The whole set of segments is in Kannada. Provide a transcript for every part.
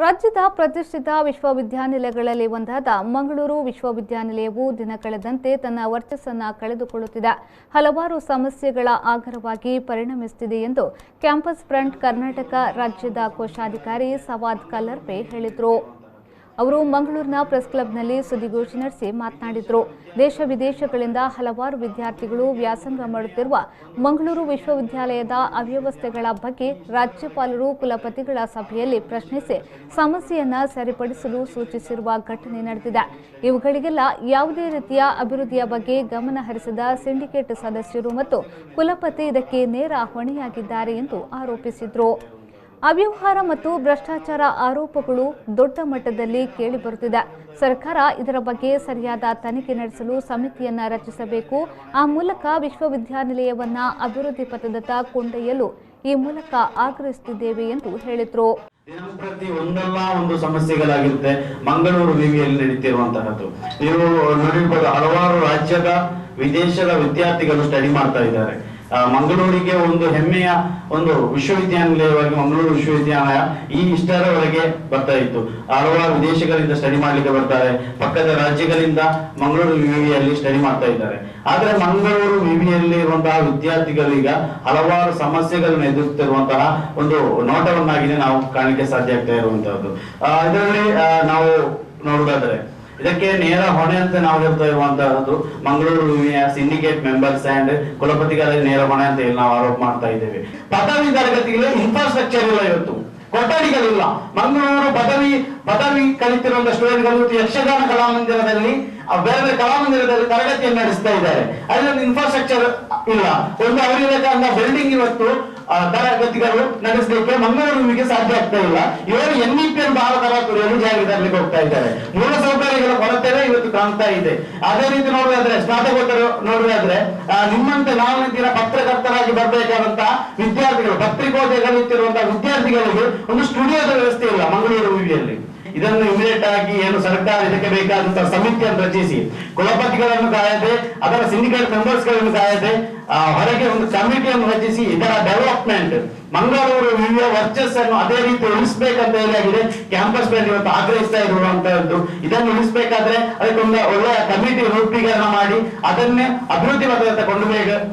ರಾಜ್ಯದ ಪ್ರತಿಷ್ಠಿತ ವಿಶ್ವವಿದ್ಯಾನಿಲಯಗಳಲ್ಲಿ ಒಂದಾದ ಮಂಗಳೂರು ವಿಶ್ವವಿದ್ಯಾನಿಲಯವು ದಿನ ಕಳೆದಂತೆ ತನ್ನ ವರ್ಚಸ್ಸನ್ನು ಕಳೆದುಕೊಳ್ಳುತ್ತಿದೆ. ಹಲವಾರು ಸಮಸ್ಯೆಗಳ ಆಗರವಾಗಿ ಪರಿಣಮಿಸುತ್ತಿದೆ ಎಂದು ಕ್ಯಾಂಪಸ್ ಫ್ರಂಟ್ ಕರ್ನಾಟಕ ರಾಜ್ಯದ ಕೋಶಾಧಿಕಾರಿ ಸವಾದ್ ಕಲ್ಲರ್ಪೆ ಹೇಳಿದರು. ಅವರು ಮಂಗಳೂರಿನ ಪ್ರೆಸ್ ಕ್ಲಬ್ನಲ್ಲಿ ಸುದ್ದಿಗೋಷ್ಠಿ ನಡೆಸಿ ಮಾತನಾಡಿದರು. ದೇಶ ವಿದೇಶಗಳಿಂದ ಹಲವಾರು ವಿದ್ಯಾರ್ಥಿಗಳು ವ್ಯಾಸಂಗ ಮಾಡುತ್ತಿರುವ ಮಂಗಳೂರು ವಿಶ್ವವಿದ್ಯಾಲಯದ ಅವ್ಯವಸ್ಥೆಗಳ ಬಗ್ಗೆ ರಾಜ್ಯಪಾಲರು ಕುಲಪತಿಗಳ ಸಭೆಯಲ್ಲಿ ಪ್ರಶ್ನಿಸಿ ಸಮಸ್ಯೆಯನ್ನು ಸರಿಪಡಿಸಲು ಸೂಚಿಸಿರುವ ಘಟನೆ ನಡೆದಿದೆ. ಇವುಗಳಿಗೆಲ್ಲ ಯಾವುದೇ ರೀತಿಯ ಅಭಿವೃದ್ಧಿಯ ಬಗ್ಗೆ ಗಮನ ಹರಿಸದ ಸಿಂಡಿಕೇಟ್ ಸದಸ್ಯರು ಮತ್ತು ಕುಲಪತಿ ಇದಕ್ಕೆ ನೇರ ಹೊಣೆಯಾಗಿದ್ದಾರೆ ಎಂದು ಆರೋಪಿಸಿದರು. ಅವ್ಯವಹಾರ ಮತ್ತು ಭ್ರಷ್ಟಾಚಾರ ಆರೋಪಗಳು ದೊಡ್ಡ ಮಟ್ಟದಲ್ಲಿ ಕೇಳಿಬರುತ್ತಿದೆ. ಸರ್ಕಾರ ಇದರ ಬಗ್ಗೆ ಸರಿಯಾದ ತನಿಖೆ ನಡೆಸಲು ಸಮಿತಿಯನ್ನು ರಚಿಸಬೇಕು. ಆ ಮೂಲಕ ವಿಶ್ವವಿದ್ಯಾನಿಲಯವನ್ನ ಅಭಿವೃದ್ಧಿ ಪಥದತ್ತ ಕೊಂಡೊಯ್ಯಲು ಈ ಮೂಲಕ ಆಗ್ರಹಿಸುತ್ತಿದ್ದೇವೆ ಎಂದು ಹೇಳಿದರು. ದಿನಂಪ್ರತಿ ಒಂದಲ್ಲ ಒಂದು ಸಮಸ್ಯೆಗಳಾಗಿರುತ್ತೆ ಮಂಗಳೂರು ವಿವಿಯಲ್ಲಿ ನಡೀತಿರುವಂತಹದ್ದು. ನೀವು ನೋಡಿರ್ಬೋದು, ಹಲವಾರು ರಾಜ್ಯದ ವಿದೇಶದ ವಿದ್ಯಾರ್ಥಿಗಳು ಸ್ಟಡಿ ಮಾಡ್ತಾ ಇದ್ದಾರೆ. ಮಂಗಳೂರಿಗೆ ಒಂದು ಹೆಮ್ಮೆಯ ಒಂದು ವಿಶ್ವವಿದ್ಯಾನಿಲಯವಾಗಿ ಮಂಗಳೂರು ವಿಶ್ವವಿದ್ಯಾಲಯ ಇಷ್ಟರವರೆಗೆ ಬರ್ತಾ ಇತ್ತು. ಹಲವಾರು ವಿದೇಶಗಳಿಂದ ಸ್ಟಡಿ ಮಾಡ್ಲಿಕ್ಕೆ ಬರ್ತಾರೆ, ಪಕ್ಕದ ರಾಜ್ಯಗಳಿಂದ ಮಂಗಳೂರು ವಿವಿಯಲ್ಲಿ ಸ್ಟಡಿ ಮಾಡ್ತಾ ಇದ್ದಾರೆ. ಆದ್ರೆ ಮಂಗಳೂರು ವಿವಿಯಲ್ಲಿ ಇರುವಂತಹ ವಿದ್ಯಾರ್ಥಿಗಳೀಗ ಹಲವಾರು ಸಮಸ್ಯೆಗಳನ್ನು ಎದುರಿಸುತ್ತಿರುವಂತಹ ಒಂದು ನೋಟವನ್ನಾಗಿದೆ ನಾವು ಕಾಣಲಿಕ್ಕೆ ಸಾಧ್ಯ ಆಗ್ತಾ ಇರುವಂತಹದ್ದು. ಇದರಲ್ಲಿ ನಾವು ನೋಡುವುದಾದ್ರೆ ಇದಕ್ಕೆ ನೇರ ಹೊಣೆ ಅಂತ ನಾವು ಹೇಳ್ತಾ ಇರುವಂತಹದ್ದು ಮಂಗಳೂರು ವಿವಿಯ ಸಿಂಡಿಕೇಟ್ ಮೆಂಬರ್ಸ್ ಅಂಡ್ ಕುಲಪತಿಗಳ ನೇರ ಹೊಣೆ ಅಂತ ಹೇಳಿ ನಾವು ಆರೋಪ ಮಾಡ್ತಾ ಇದ್ದೇವೆ. ಪದವಿ ತರಗತಿಗೆ ಇನ್ಫ್ರಾಸ್ಟ್ರಕ್ಚರ್ ಇಲ್ಲ, ಇವತ್ತು ಕೊಠಡಿಗಳಿಲ್ಲ. ಮಂಗಳೂರು ಪದವಿ ಕಲಿತಿರುವಂತಹ ಸ್ಟೂಡೆಂಟ್ಗಳು ಯಕ್ಷಗಾನ ಕಲಾಮಂದಿರದಲ್ಲಿ ಬೇರೆ ಕಲಾಮಂದಿರದಲ್ಲಿ ತರಗತಿಯನ್ನು ನಡೆಸ್ತಾ ಇದ್ದಾರೆ. ಅದರಲ್ಲಿ ಇನ್ಫ್ರಾಸ್ಟ್ರಕ್ಚರ್ ಇಲ್ಲ. ಒಂದು ಅವರಿರಬೇಕಾದ ಬಿಲ್ಡಿಂಗ್ ಇವತ್ತು ತರಗತಿಗಳು ನಡೆಸಲಿಕ್ಕೆ ಮಂಗಳೂರಿಗೆ ಸಾಧ್ಯ ಆಗ್ತಾ ಇಲ್ಲ. ಇವರು NEP ಬಹಳ ತರಗತಿಯನ್ನು ಜಾರಿಗೆ ತರಲಿಕ್ಕೆ ಹೋಗ್ತಾ ಇದ್ದಾರೆ. ಮೂಲ ಸೌಕರ್ಯಗಳ ಕೊರತೆ ಇವತ್ತು ಕಾಣ್ತಾ ಇದೆ. ಅದೇ ರೀತಿ ನೋಡುವುದಾದ್ರೆ ಸ್ನಾತಕೋತ್ತರ ನೋಡುವುದಾದ್ರೆ ನಿಮ್ಮಂತೆ ನಾಲ್ಕು ಪತ್ರಕರ್ತರಾಗಿ ಬರಬೇಕಾದಂತಹ ವಿದ್ಯಾರ್ಥಿಗಳು, ಪತ್ರಿಕೋದ್ಯ ಕಲಿಯುತ್ತಿರುವಂತಹ ವಿದ್ಯಾರ್ಥಿಗಳಿಗೆ ಒಂದು ಸ್ಟುಡಿಯೋದ ವ್ಯವಸ್ಥೆ ಇಲ್ಲ ಮಂಗಳೂರು ವಿವಿಯಲ್ಲಿ. ಇದನ್ನು ಇಮಿಡಿಯೇಟ್ ಆಗಿ ಏನು ಸರ್ಕಾರ ಇದಕ್ಕೆ ಬೇಕಾದಂತಹ ಸಮಿತಿಯನ್ನು ರಚಿಸಿ ಕುಲಪತಿಗಳನ್ನು ಕಾಯದೆ, ಅದರ ಸಿಂಡಿಕೇಟ್ ಮೆಂಬರ್ಸ್ ಗಳನ್ನು ಕಾಯದೆ, ಹೊರಗೆ ಒಂದು ಕಮಿಟಿಯನ್ನು ರಚಿಸಿ ಇದರ ಡೆವಲಪ್ಮೆಂಟ್ ಮಂಗಳೂರು ವಿವಿಯ ವರ್ಚಸ್ಸನ್ನು ಅದೇ ರೀತಿ ಉಳಿಸಬೇಕಂತ ಹೇಳಿ ಕ್ಯಾಂಪಸ್ ಫ್ರಂಟ್ ಇವತ್ತು ಆಗ್ರಹಿಸ್ತಾ ಇರುವಂತಹದ್ದು. ಇದನ್ನು ಉಳಿಸಬೇಕಾದ್ರೆ ಅದಕ್ಕೊಂದು ಒಳ್ಳೆಯ ಕಮಿಟಿ ರೂಪೀಕರಣ ಮಾಡಿ ಅದನ್ನೇ ಅಭಿವೃದ್ಧಿ ಪಥದತ್ತ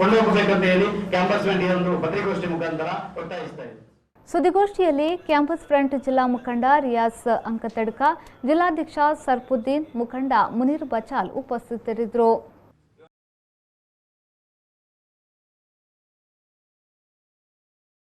ಕೊಂಡೊಯ್ಯಬೇಕಂತ ಹೇಳಿ ಕ್ಯಾಂಪಸ್ ಫ್ರಂಟ್ ಇದೊಂದು ಪತ್ರಿಕಾಗೋಷ್ಠಿ ಮುಖಾಂತರ ಒತ್ತಾಯಿಸ್ತಾ ಇದೆ. ಸುದ್ದಿಗೋಷ್ಠಿಯಲ್ಲಿ ಕ್ಯಾಂಪಸ್ ಫ್ರಂಟ್ ಜಿಲ್ಲಾ ಮುಖಂಡ ರಿಯಾಸ್ ಅಂಕತಡ್ಕ, ಜಿಲ್ಲಾಧ್ಯಕ್ಷ ಸರ್ಪುದ್ದೀನ್, ಮುಖಂಡ ಮುನೀರ್ ಬಚಾಲ್ ಉಪಸ್ಥಿತರಿದ್ದರು.